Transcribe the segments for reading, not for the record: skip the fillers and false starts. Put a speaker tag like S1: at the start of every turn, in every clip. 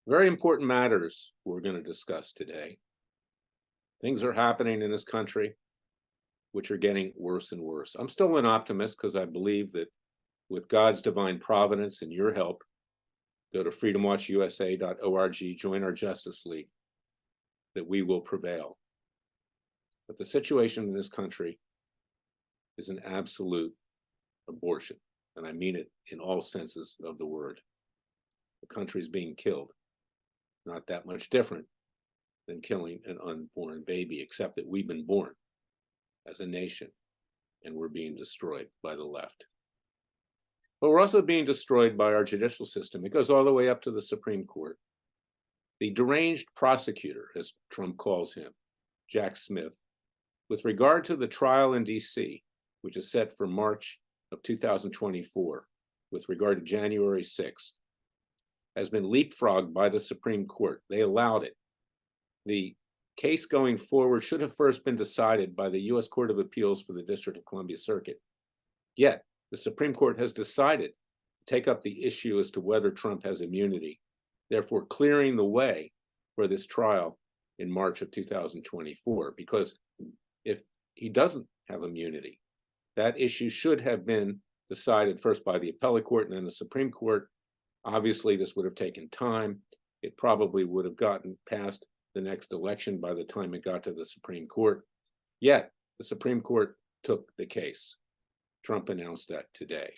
S1: Very important matters we're going to discuss today. Things are happening in this country which are getting worse and worse. I'm still an optimist because I believe that with God's divine providence and your help, go to freedomwatchusa.org, join our Justice League, that we will prevail. But the situation in this country is an absolute abortion, and I mean it in all senses of the word. The country is being killed. Not that much different than killing an unborn baby, except that we've been born as a nation and we're being destroyed by the left. But we're also being destroyed by our judicial system. It goes all the way up to the Supreme Court. The deranged prosecutor, as Trump calls him, Jack Smith, with regard to the trial in DC, which is set for March of 2024, with regard to January 6th, has been leapfrogged by the Supreme Court. They allowed it. The case going forward should have first been decided by the U.S. Court of Appeals for the District of Columbia Circuit. Yet, the Supreme Court has decided to take up the issue as to whether Trump has immunity, therefore clearing the way for this trial in March of 2024. Because if he doesn't have immunity, that issue should have been decided first by the appellate court and then the Supreme Court. Obviously, this would have taken time. It probably would have gotten past the next election by the time it got to the Supreme Court. Yet, the Supreme Court took the case. Trump announced that today.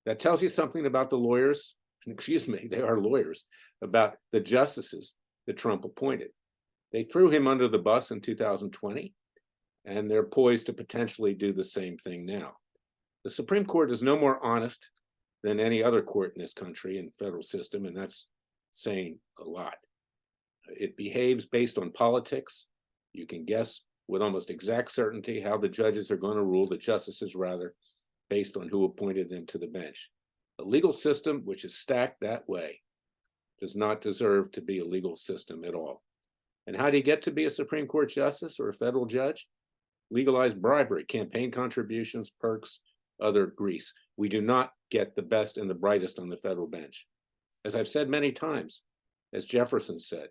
S1: That tells you something about the lawyers, excuse me, they are lawyers, about the justices that Trump appointed. They threw him under the bus in 2020, and they're poised to potentially do the same thing now. The Supreme Court is no more honest than any other court in this country and federal system, and that's saying a lot. It behaves based on politics. You can guess with almost exact certainty how the judges are going to rule, the justices rather, based on who appointed them to the bench. A legal system which is stacked that way does not deserve to be a legal system at all. And how do you get to be a Supreme Court justice or a federal judge? Legalized bribery, campaign contributions, perks, other grease. We do not get the best and the brightest on the federal bench. As I've said many times, as Jefferson said,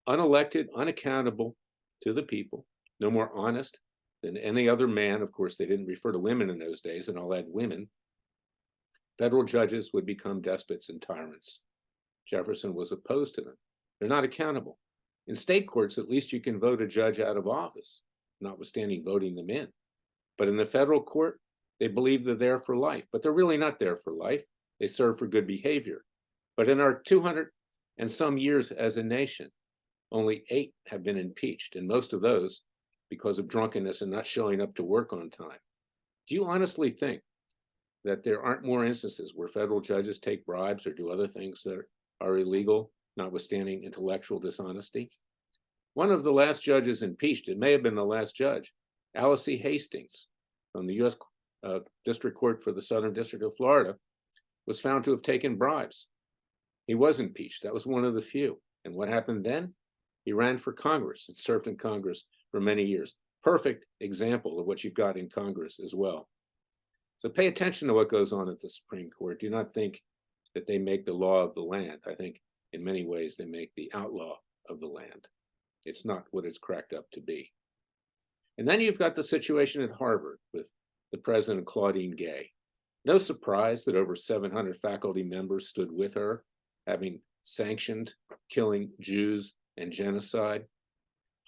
S1: unelected, unaccountable to the people, no more honest than any other man. Of course, they didn't refer to women in those days, and I'll add women. Federal judges would become despots and tyrants. Jefferson was opposed to them. They're not accountable. In state courts, at least you can vote a judge out of office, notwithstanding voting them in. But in the federal court, they believe they're there for life, but they're really not there for life. They serve for good behavior. But in our 200 and some years as a nation, only 8 have been impeached, and most of those because of drunkenness and not showing up to work on time. Do you honestly think that there aren't more instances where federal judges take bribes or do other things that are illegal, notwithstanding intellectual dishonesty? One of the last judges impeached, it may have been the last judge, Alice C. Hastings from the U.S. District Court for the Southern District of Florida, was found to have taken bribes. He was impeached. That was one of the few. And what happened then? He ran for Congress and served in Congress for many years. Perfect example of what you've got in Congress as well. So pay attention to what goes on at the Supreme Court. Do not think that they make the law of the land. I think in many ways they make the outlaw of the land. It's not what it's cracked up to be. And then you've got the situation at Harvard with the president, Claudine Gay. No surprise that over 700 faculty members stood with her, having sanctioned killing Jews and genocide.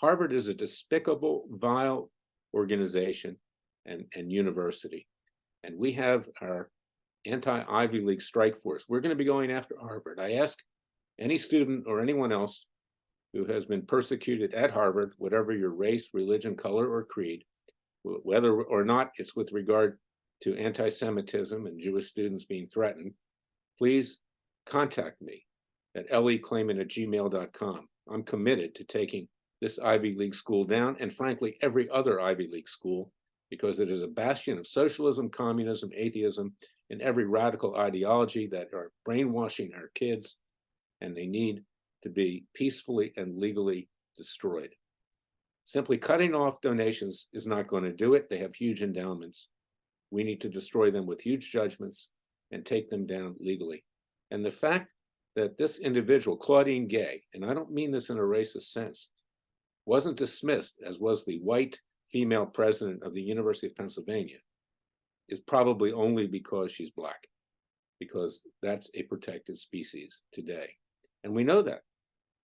S1: Harvard is a despicable, vile organization and university. And we have our anti-Ivy League strike force. We're going to be going after Harvard. I ask any student or anyone else who has been persecuted at Harvard, whatever your race, religion, color, or creed, whether or not it's with regard to anti-Semitism and Jewish students being threatened, please contact me at leclayman@gmail.com. I'm committed to taking this Ivy League school down, and frankly, every other Ivy League school, because it is a bastion of socialism, communism, atheism, and every radical ideology that are brainwashing our kids, and they need to be peacefully and legally destroyed. Simply cutting off donations is not going to do it. They have huge endowments. We need to destroy them with huge judgments and take them down legally. And the fact that this individual, Claudine Gay, and I don't mean this in a racist sense, wasn't dismissed as was the white female president of the University of Pennsylvania is probably only because she's Black, because that's a protected species today. And we know that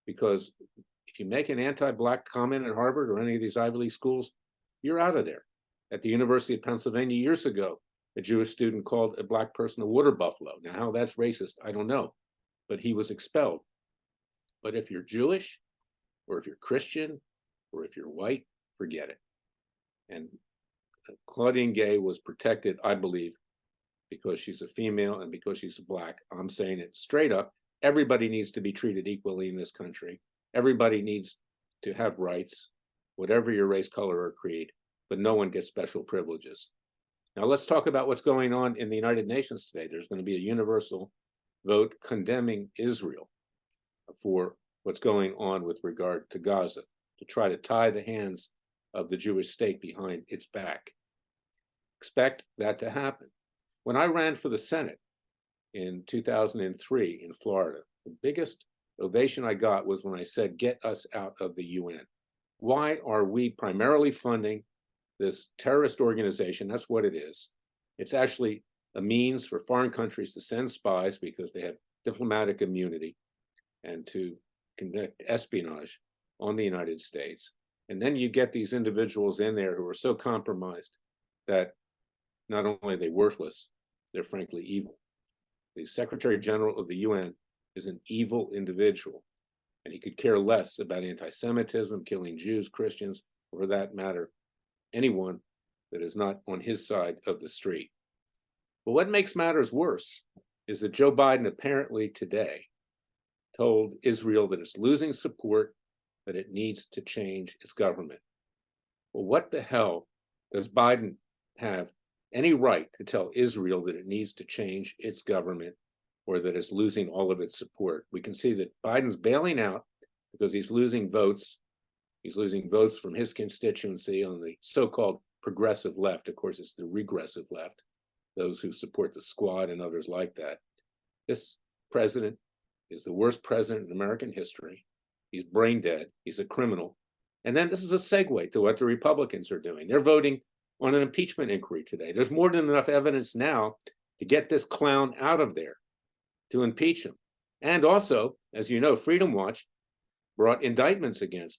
S1: because if you make an anti-Black comment at Harvard or any of these Ivy League schools, you're out of there. At the University of Pennsylvania years ago, a Jewish student called a Black person a water buffalo. Now, how that's racist, I don't know, but he was expelled. But if you're Jewish, or if you're Christian, or if you're white, forget it. And Claudine Gay was protected, I believe, because she's a female and because she's Black. I'm saying it straight up. Everybody needs to be treated equally in this country. Everybody needs to have rights, whatever your race, color, or creed, but no one gets special privileges. Now let's talk about what's going on in the United Nations today. There's going to be a universal vote condemning Israel for what's going on with regard to Gaza, to try to tie the hands of the Jewish state behind its back. Expect that to happen. When I ran for the Senate in 2003 in Florida, the biggest ovation I got was when I said, get us out of the UN. Why are we primarily funding this terrorist organization? That's what it is. It's actually a means for foreign countries to send spies because they have diplomatic immunity and to conduct espionage on the United States. And then you get these individuals in there who are so compromised that not only are they worthless, they're frankly evil. The Secretary General of the UN is an evil individual, and he could care less about anti-Semitism, killing Jews, Christians, or for that matter, anyone that is not on his side of the street. But what makes matters worse is that Joe Biden apparently today told Israel that it's losing support, that it needs to change its government. Well, what the hell does Biden have any right to tell Israel that it needs to change its government or that it's losing all of its support? We can see that Biden's bailing out because he's losing votes. He's losing votes from his constituency on the so-called progressive left. Of course, it's the regressive left, those who support the Squad and others like that. This president is the worst president in American history. He's brain dead. He's a criminal. And then this is a segue to what the Republicans are doing. They're voting on an impeachment inquiry today. There's more than enough evidence now to get this clown out of there, to impeach him. And also, as you know, Freedom Watch brought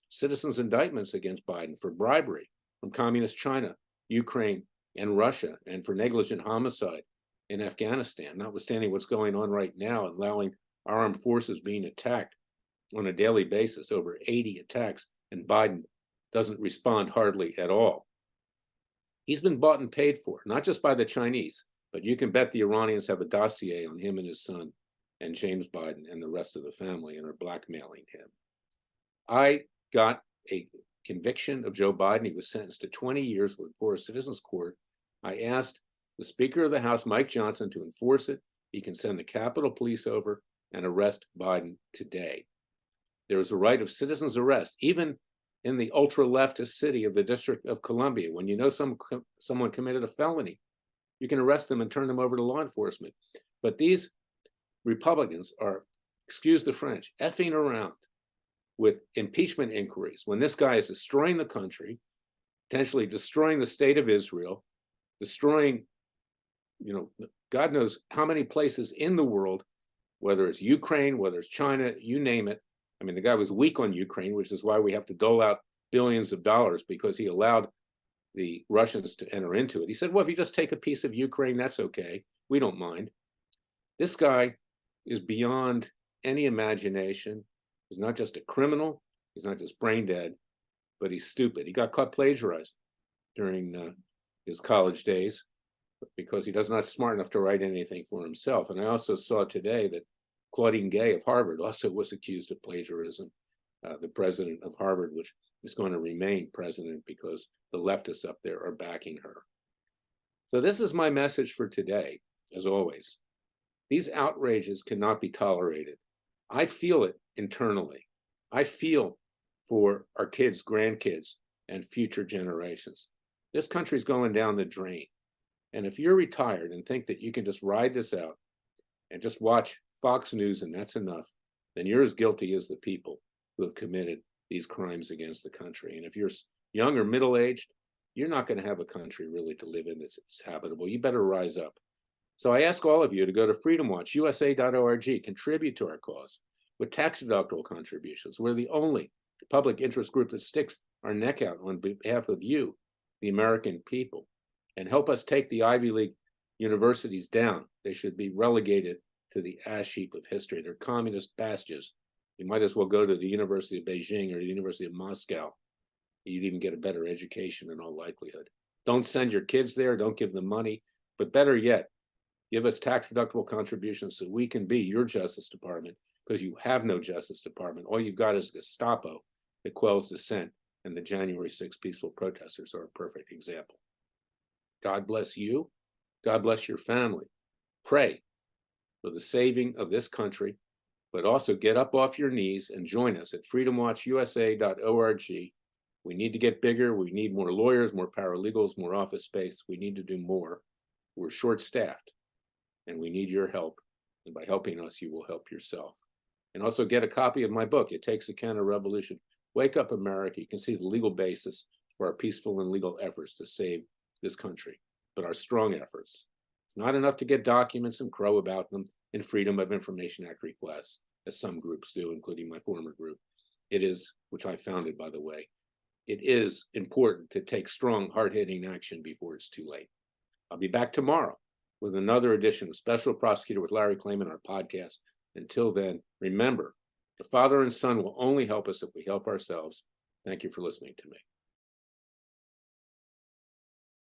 S1: citizens' indictments against Biden for bribery from communist China, Ukraine, and Russia, and for negligent homicide in Afghanistan, notwithstanding what's going on right now, allowing our armed forces being attacked on a daily basis, over 80 attacks, and Biden doesn't respond hardly at all. He's been bought and paid for, not just by the Chinese, but you can bet the Iranians have a dossier on him and his son and James Biden and the rest of the family and are blackmailing him. I got a conviction of Joe Biden. He was sentenced to 20 years before a citizens court. I asked the Speaker of the House, Mike Johnson, to enforce it. He can send the Capitol Police over and arrest Biden today. There is a right of citizens arrest, even in the ultra-leftist city of the District of Columbia. When you know someone committed a felony, you can arrest them and turn them over to law enforcement. But these Republicans are, excuse the French, effing around with impeachment inquiries when this guy is destroying the country, potentially destroying the state of Israel, destroying, God knows how many places in the world, whether it's Ukraine, whether it's China, you name it. I mean, the guy was weak on Ukraine, which is why we have to dole out billions of dollars because he allowed the Russians to enter into it. He said, well, if you just take a piece of Ukraine, that's okay. We don't mind. This guy is beyond any imagination. He's not just a criminal. He's not just brain dead, but he's stupid. He got caught plagiarizing during his college days because he does not smart enough to write anything for himself. And I also saw today that Claudine Gay of Harvard also was accused of plagiarism, the president of Harvard, which is going to remain president because the leftists up there are backing her. So this is my message for today, as always. These outrages cannot be tolerated. I feel it internally. I feel for our kids, grandkids, and future generations. This country's going down the drain. And if you're retired and think that you can just ride this out and just watch Fox News, and that's enough, then you're as guilty as the people who have committed these crimes against the country. And if you're young or middle-aged, you're not going to have a country really to live in that's habitable. You better rise up. So I ask all of you to go to freedomwatchusa.org, contribute to our cause with tax-deductible contributions. We're the only public interest group that sticks our neck out on behalf of you, the American people, and help us take the Ivy League universities down. They should be relegated to the ash heap of history. They're communist bastions. You might as well go to the University of Beijing or the University of Moscow. You'd even get a better education in all likelihood. Don't send your kids there. Don't give them money. But better yet, give us tax-deductible contributions so we can be your Justice Department, because you have no Justice Department. All you've got is Gestapo that quells dissent, and the January 6th peaceful protesters are a perfect example. God bless you. God bless your family. Pray for the saving of this country, but also get up off your knees and join us at freedomwatchusa.org. We need to get bigger. We need more lawyers, more paralegals, more office space. We need to do more. We're short-staffed, and we need your help. And by helping us, you will help yourself. And also get a copy of my book, It Takes a Counter-Revolution. Wake Up America. You can see the legal basis for our peaceful and legal efforts to save this country, but our strong efforts. It's not enough to get documents and crow about them in Freedom of Information Act requests, as some groups do, including my former group. It is, which I founded, by the way, it is important to take strong, hard-hitting action before it's too late. I'll be back tomorrow with another edition of Special Prosecutor with Larry Klayman, our podcast. Until then, remember, the Father and Son will only help us if we help ourselves. Thank you for listening to me.